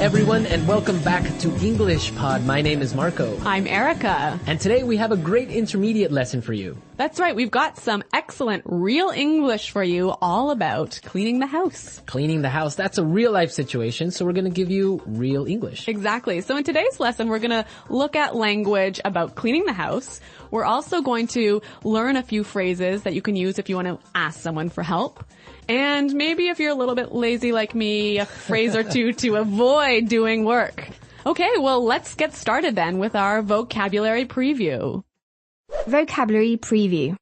everyone, and welcome back to English Pod. My name is Marco. I'm Erica. And today we have a great intermediate lesson for you. That's right. We've got some excellent real English for you all about cleaning the house. Cleaning the house, that's a real life situation, so we're going to give you real English. Exactly. So in today's lesson, we're going to look at language about cleaning the house. We're also going to learn a few phrases that you can use if you want to ask someone for help. And maybe if you're a little bit lazy like me, a phrase or two to avoid doing work. Okay, well, let's get started then with our vocabulary preview. Vocabulary preview.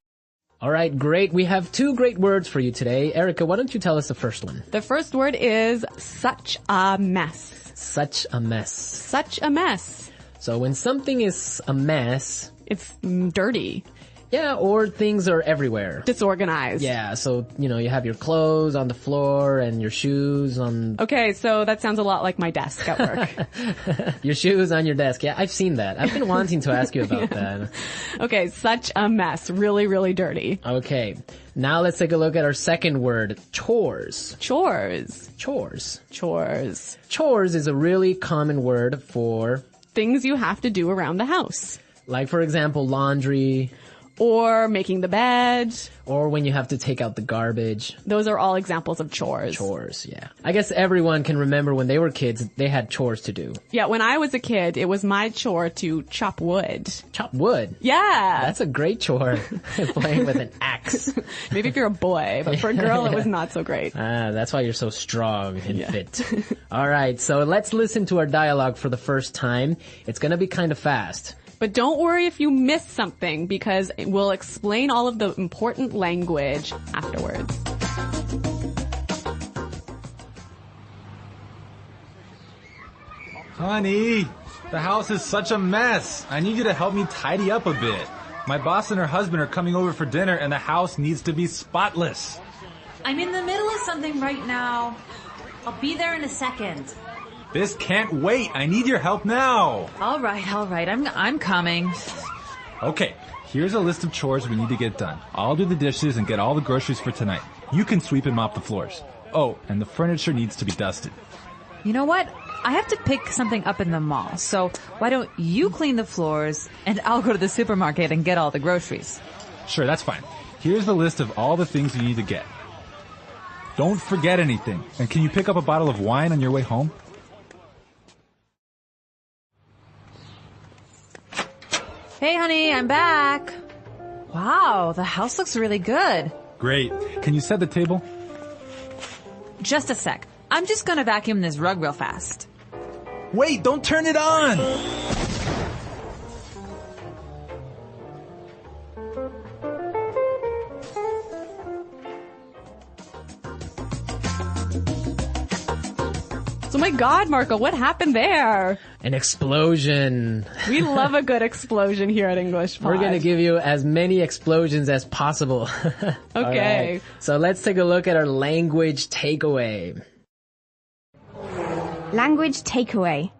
All right, great. We have two great words for you today. Erica, why don't you tell us the first one? The first word is such a mess. Such a mess. Such a mess. So when something is a mess... It's dirty. Yeah, or things are everywhere. Disorganized. Yeah, so, you have your clothes on the floor and your shoes on... Okay, so that sounds a lot like my desk at work. Your shoes on your desk. Yeah, I've seen that. I've been wanting to ask you about that. Okay, such a mess. Really, really dirty. Okay, now let's take a look at our second word, chores. Chores. Chores. Chores. Chores is a really common word for... things you have to do around the house. Like, for example, laundry... or making the bed. Or when you have to take out the garbage. Those are all examples of chores. Chores, yeah. I guess everyone can remember when they were kids, they had chores to do. Yeah, when I was a kid, it was my chore to chop wood. Chop wood? Yeah. That's a great chore. Playing with an axe. Maybe if you're a boy, but for a girl, it was not so great. That's why you're so strong and fit. All right, so let's listen to our dialogue for the first time. It's gonna be kind of fast. But don't worry if you miss something, because we'll explain all of the important language afterwards. Honey, the house is such a mess. I need you to help me tidy up a bit. My boss and her husband are coming over for dinner and the house needs to be spotless. I'm in the middle of something right now. I'll be there in a second. This can't wait. I need your help now. All right. I'm coming. Okay, here's a list of chores we need to get done. I'll do the dishes and get all the groceries for tonight. You can sweep and mop the floors. Oh, and the furniture needs to be dusted. You know what? I have to pick something up in the mall. So why don't you clean the floors and I'll go to the supermarket and get all the groceries. Sure, that's fine. Here's the list of all the things you need to get. Don't forget anything. And can you pick up a bottle of wine on your way home? Hey, honey, I'm back. Wow, the house looks really good. Great. Can you set the table? Just a sec. I'm just gonna vacuum this rug real fast. Wait, don't turn it on! Oh my God, Marco, what happened there? An explosion. We love a good explosion here at English Pod. We're going to give you as many explosions as possible. Okay. Right. So let's take a look at our language takeaway. Language takeaway.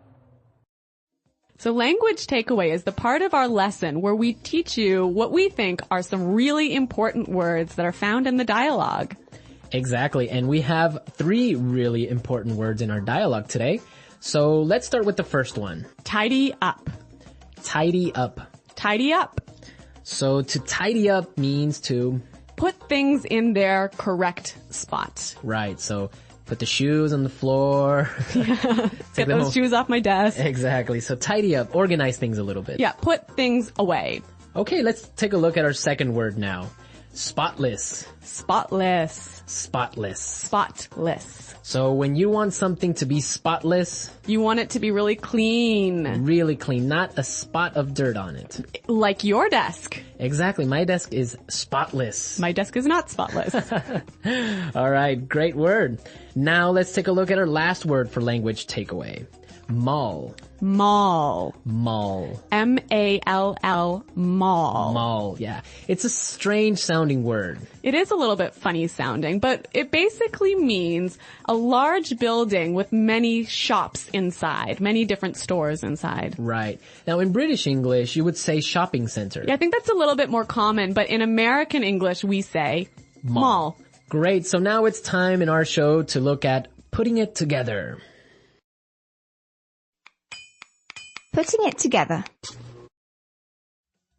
So language takeaway is the part of our lesson where we teach you what we think are some really important words that are found in the dialogue. Exactly, and we have 3 really important words in our dialogue today. So let's start with the first one. Tidy up. Tidy up. Tidy up. So to tidy up means to... put things in their correct spot. Right, so put the shoes on the floor. Get those shoes off my desk. Exactly, so tidy up, organize things a little bit. Yeah, put things away. Okay, let's take a look at our second word now. Spotless. Spotless. Spotless. Spotless. So when you want something to be spotless... you want it to be really clean. Really clean, not a spot of dirt on it. Like your desk. Exactly, my desk is spotless. My desk is not spotless. All right, great word. Now let's take a look at our last word for language takeaway. Mall. Mall. Mall. M-A-L-L, mall. Mall, yeah. It's a strange sounding word. It is a little bit funny sounding, but it basically means a large building with many shops inside, many different stores inside. Right. Now in British English, you would say shopping center. Yeah, I think that's a little bit more common, but in American English, we say mall. Great. So now it's time in our show to look at putting it together. Putting it together.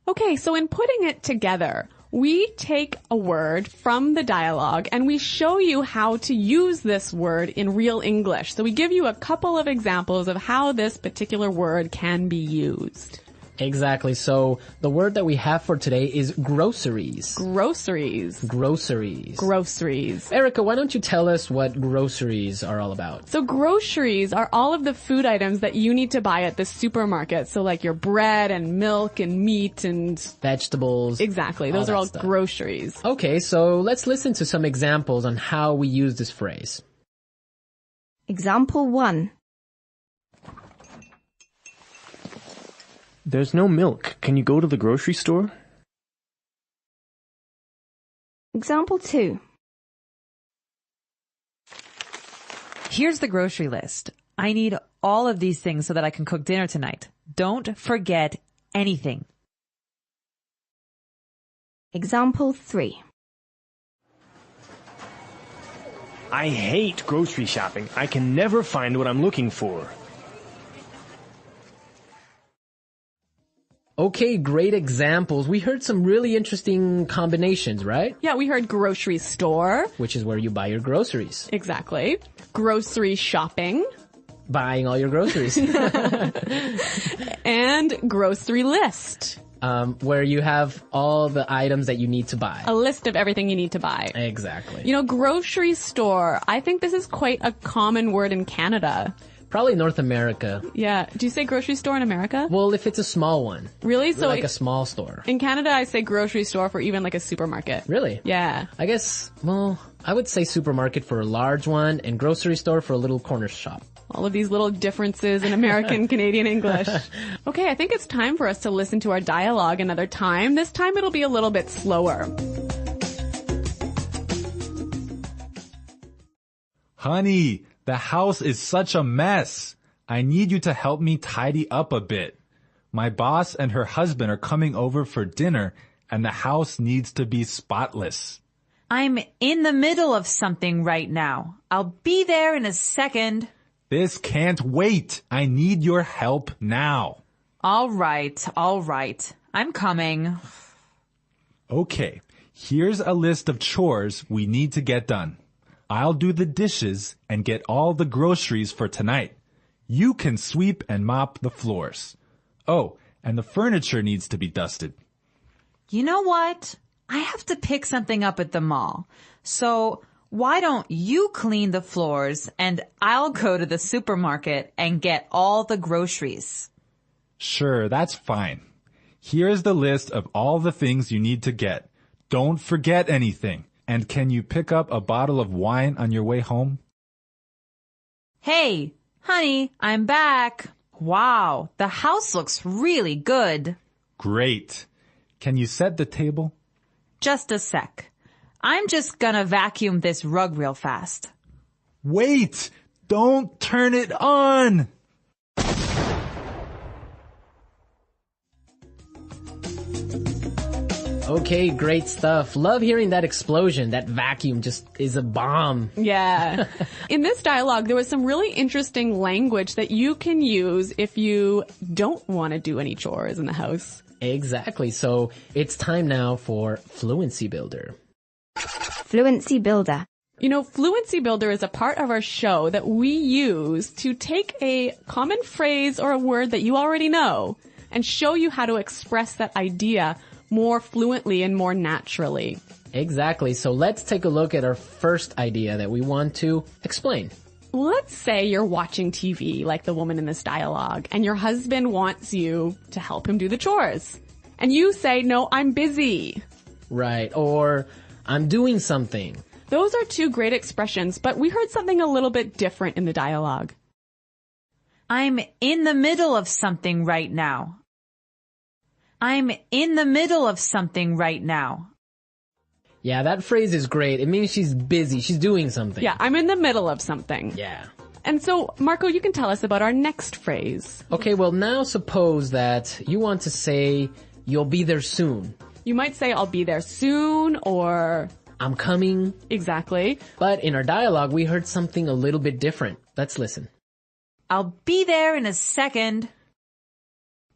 Okay, so in putting it together, we take a word from the dialogue and we show you how to use this word in real English. So we give you a couple of examples of how this particular word can be used. Exactly. So the word that we have for today is groceries. Groceries. Groceries. Groceries. Erica, why don't you tell us what groceries are all about? So groceries are all of the food items that you need to buy at the supermarket. So like your bread and milk and meat and... Vegetables. Exactly. Those are all stuff. Groceries. Okay, so let's listen to some examples on how we use this phrase. Example 1. There's no milk. Can you go to the grocery store? Example 2. Here's the grocery list. I need all of these things so that I can cook dinner tonight. Don't forget anything. Example 3. I hate grocery shopping. I can never find what I'm looking for. Okay, great examples. We heard some really interesting combinations, right? Yeah, we heard grocery store. Which is where you buy your groceries. Exactly. Grocery shopping. Buying all your groceries. And grocery list. Where you have all the items that you need to buy. A list of everything you need to buy. Exactly. You know, grocery store. I think this is quite a common word in Canada. Probably North America. Yeah. Do you say grocery store in America? Well, if it's a small one. Really? So like a small store. in Canada, I say grocery store for even like a supermarket. Really? Yeah. I guess, well, I would say supermarket for a large one and grocery store for a little corner shop. All of these little differences in American Canadian English. Okay, I think it's time for us to listen to our dialogue another time. This time it'll be a little bit slower. Honey, the house is such a mess. I need you to help me tidy up a bit. My boss and her husband are coming over for dinner, and the house needs to be spotless. I'm in the middle of something right now. I'll be there in a second. This can't wait. I need your help now. All right. I'm coming. Okay, here's a list of chores we need to get done. I'll do the dishes and get all the groceries for tonight. You can sweep and mop the floors. Oh, and the furniture needs to be dusted. You know what? I have to pick something up at the mall. So why don't you clean the floors and I'll go to the supermarket and get all the groceries? Sure, that's fine. Here's the list of all the things you need to get. Don't forget anything. And can you pick up a bottle of wine on your way home? Hey, honey, I'm back. Wow, the house looks really good. Great. Can you set the table? Just a sec. I'm just gonna vacuum this rug real fast. Wait! Don't turn it on! Okay, great stuff. Love hearing that explosion. That vacuum just is a bomb. Yeah. In this dialogue, there was some really interesting language that you can use if you don't want to do any chores in the house. Exactly. So it's time now for Fluency Builder. Fluency Builder. You know, Fluency Builder is a part of our show that we use to take a common phrase or a word that you already know and show you how to express that idea more fluently and more naturally. Exactly. So let's take a look at our first idea that we want to explain. Let's say you're watching TV like the woman in this dialogue and your husband wants you to help him do the chores. And you say, no, I'm busy. Right. Or I'm doing something. Those are two great expressions, but we heard something a little bit different in the dialogue. I'm in the middle of something right now. I'm in the middle of something right now. Yeah, that phrase is great. It means she's busy. She's doing something. Yeah, I'm in the middle of something. Yeah. And so, Marco, you can tell us about our next phrase. Okay, well now suppose that you want to say, you'll be there soon. You might say, I'll be there soon, or... I'm coming. Exactly. But in our dialogue, we heard something a little bit different. Let's listen. I'll be there in a second.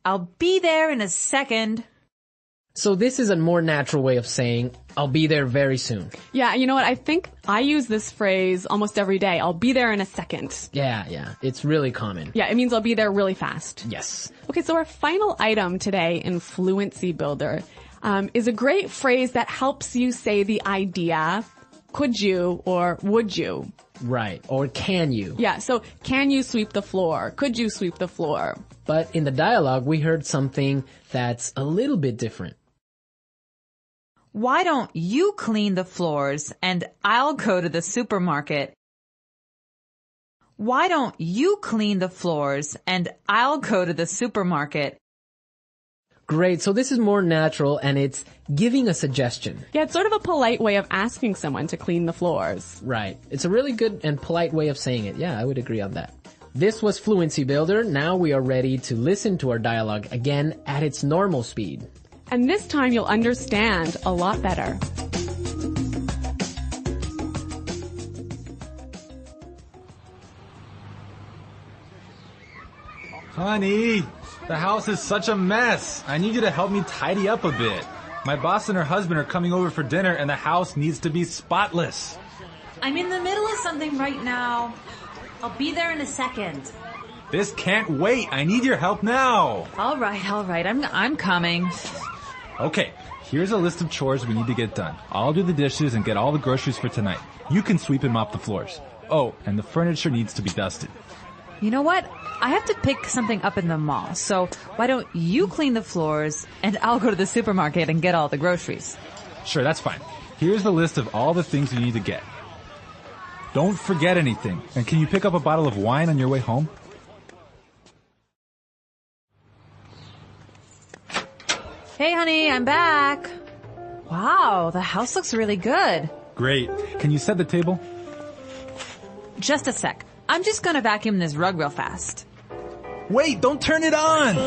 I'll be there in a second. So this is a more natural way of saying, I'll be there very soon. Yeah, you know what? I think I use this phrase almost every day. I'll be there in a second. Yeah. It's really common. Yeah, it means I'll be there really fast. Yes. Okay, so our final item today in Fluency Builder is a great phrase that helps you say the idea, could you or would you? Right. Or can you? Yeah, so can you sweep the floor? Could you sweep the floor? But in the dialogue, we heard something that's a little bit different. Why don't you clean the floors and I'll go to the supermarket? Why don't you clean the floors and I'll go to the supermarket? Great. So this is more natural and it's giving a suggestion. Yeah, it's sort of a polite way of asking someone to clean the floors. Right. It's a really good and polite way of saying it. Yeah, I would agree on that. This was Fluency Builder. Now we are ready to listen to our dialogue again at its normal speed. And this time you'll understand a lot better. Honey, the house is such a mess. I need you to help me tidy up a bit. My boss and her husband are coming over for dinner and the house needs to be spotless. I'm in the middle of something right now. I'll be there in a second. This can't wait. I need your help now. All right. I'm coming. Okay, here's a list of chores we need to get done. I'll do the dishes and get all the groceries for tonight. You can sweep and mop the floors. Oh, and the furniture needs to be dusted. You know what? I have to pick something up in the mall. So why don't you clean the floors and I'll go to the supermarket and get all the groceries. Sure, that's fine. Here's the list of all the things you need to get. Don't forget anything. And can you pick up a bottle of wine on your way home? Hey, honey, I'm back. Wow, the house looks really good. Great. Can you set the table? Just a sec. I'm just gonna vacuum this rug real fast. Wait, don't turn it on!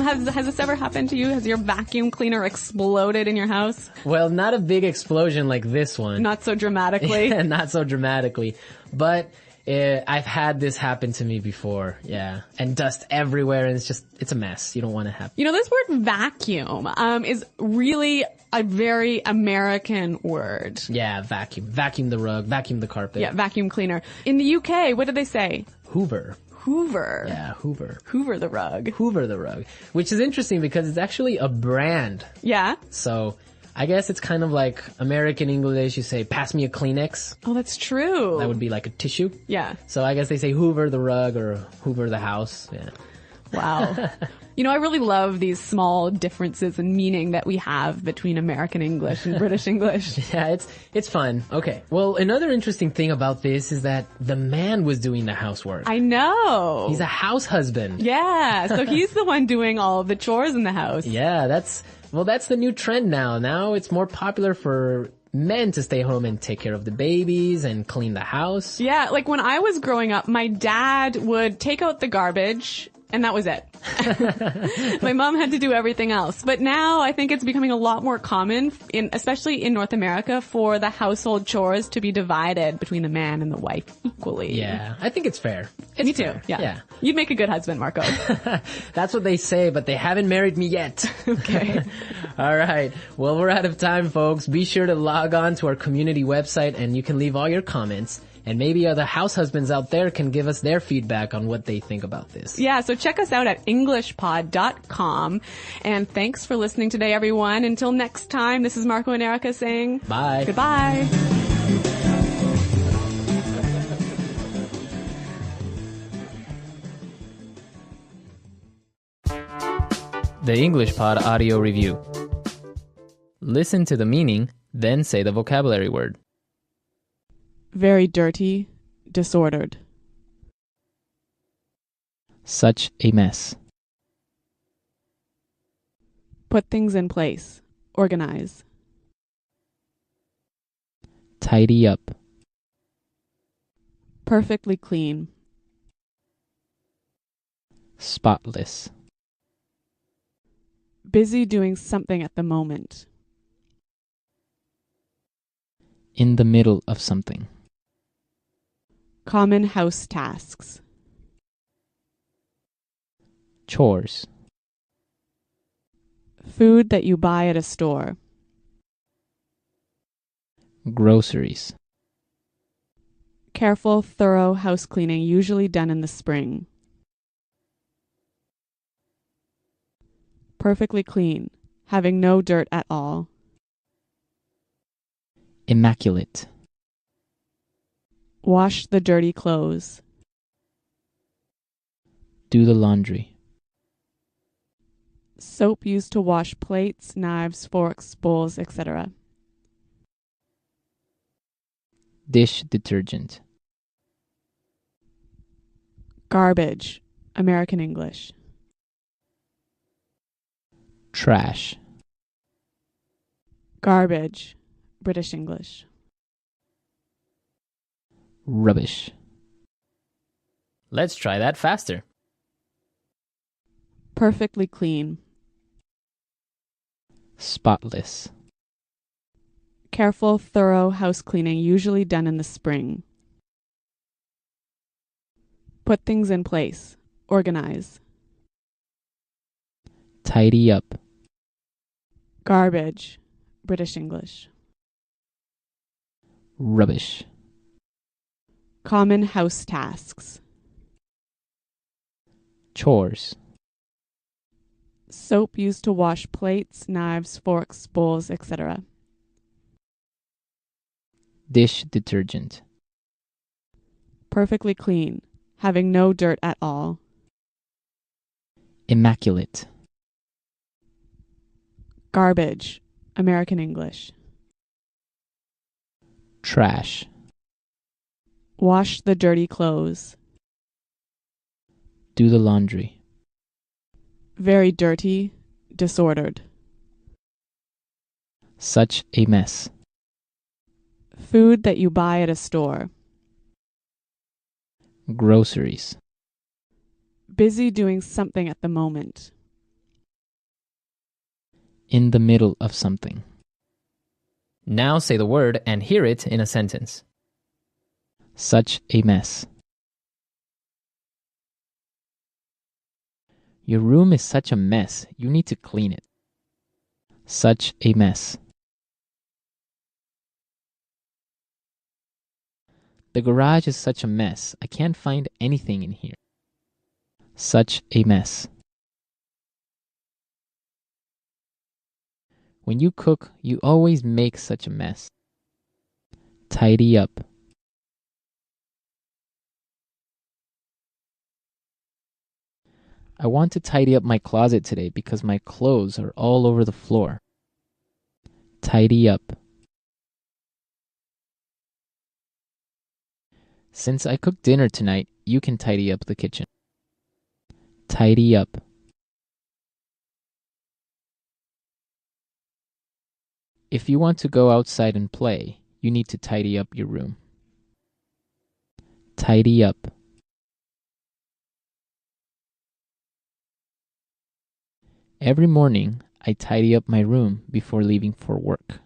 Has this ever happened to you? Has your vacuum cleaner exploded in your house? Well, not a big explosion like this one. Not so dramatically. Not so dramatically. But I've had this happen to me before. Yeah. And dust everywhere and it's a mess. You don't want to have. You know, this word vacuum is really a very American word. Yeah, vacuum. Vacuum the rug, vacuum the carpet. Yeah, vacuum cleaner. In the UK, what do they say? Hoover. Hoover. Yeah, Hoover. Hoover the rug. Hoover the rug. Which is interesting because it's actually a brand. Yeah. So I guess it's kind of like American English. You say, pass me a Kleenex. Oh, that's true. That would be like a tissue. Yeah. So I guess they say Hoover the rug or Hoover the house. Yeah. Wow. You know, I really love these small differences in meaning that we have between American English and British English. Yeah, it's fun. Okay. Well, another interesting thing about this is that the man was doing the housework. I know. He's a house husband. Yeah. So he's the one doing all of the chores in the house. Yeah, that's the new trend now. Now it's more popular for men to stay home and take care of the babies and clean the house. Yeah, like when I was growing up, my dad would take out the garbage and that was it. My mom had to do everything else. But now I think it's becoming a lot more common, especially in North America, for the household chores to be divided between the man and the wife equally. Yeah, I think it's fair. Me too. Fair. Yeah. You'd make a good husband, Marco. That's what they say, but they haven't married me yet. Okay. All right. Well, we're out of time, folks. Be sure to log on to our community website and you can leave all your comments. And maybe other house husbands out there can give us their feedback on what they think about this. Yeah, so check us out at EnglishPod.com. And thanks for listening today, everyone. Until next time, this is Marco and Erica saying bye. Goodbye. The English Pod Audio Review. Listen to the meaning, then say the vocabulary word. Very dirty, disordered. Such a mess. Put things in place. Organize. Tidy up. Perfectly clean. Spotless. Busy doing something at the moment. In the middle of something. Common house tasks. Chores. Food that you buy at a store. Groceries. Careful, thorough house cleaning usually done in the spring. Perfectly clean, having no dirt at all. Immaculate. Wash the dirty clothes. Do the laundry. Soap used to wash plates, knives, forks, bowls, etc. Dish detergent. Garbage, American English. Trash. Garbage, British English. Rubbish. Let's try that faster. Perfectly clean. Spotless. Careful, thorough house cleaning usually done in the spring. Put things in place. Organize. Tidy up. Garbage, British English. Rubbish. Common house tasks. Chores. Soap used to wash plates, knives, forks, bowls, etc. Dish detergent. Perfectly clean, having no dirt at all. Immaculate. Garbage, American English. Trash. Wash the dirty clothes. Do the laundry. Very dirty, disordered. Such a mess. Food that you buy at a store. Groceries. Busy doing something at the moment. In the middle of something. Now say the word and hear it in a sentence. Such a mess. Your room is such a mess. You need to clean it. Such a mess. The garage is such a mess. I can't find anything in here. Such a mess. When you cook, you always make such a mess. Tidy up. I want to tidy up my closet today because my clothes are all over the floor. Tidy up. Since I cooked dinner tonight, you can tidy up the kitchen. Tidy up. If you want to go outside and play, you need to tidy up your room. Tidy up. Every morning, I tidy up my room before leaving for work.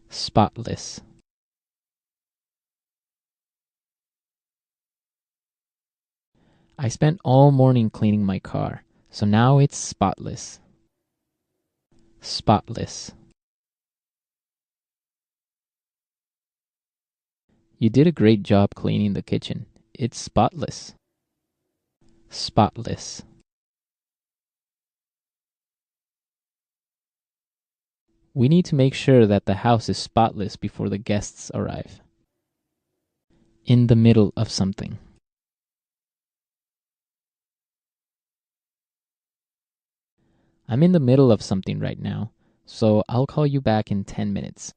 Spotless. I spent all morning cleaning my car, so now it's spotless. Spotless. You did a great job cleaning the kitchen. It's spotless. Spotless. We need to make sure that the house is spotless before the guests arrive. In the middle of something. I'm in the middle of something right now, so I'll call you back in 10 minutes.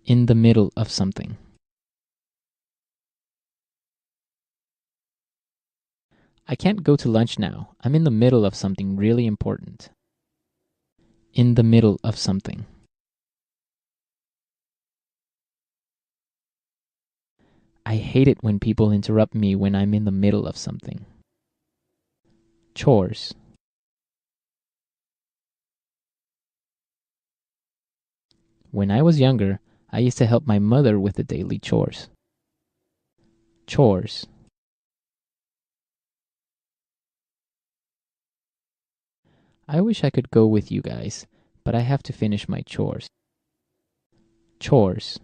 In the middle of something. I can't go to lunch now. I'm in the middle of something really important. In the middle of something. I hate it when people interrupt me when I'm in the middle of something. Chores. When I was younger, I used to help my mother with the daily chores. Chores. I wish I could go with you guys, but I have to finish my chores. Chores.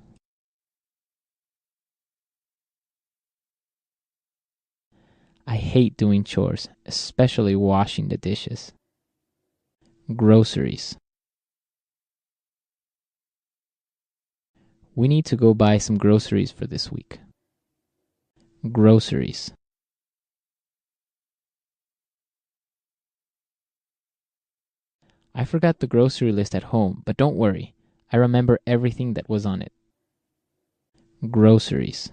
I hate doing chores, especially washing the dishes. Groceries. We need to go buy some groceries for this week. Groceries. I forgot the grocery list at home, but don't worry. I remember everything that was on it. Groceries.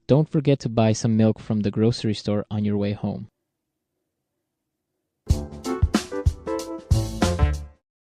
Don't forget to buy some milk from the grocery store on your way home.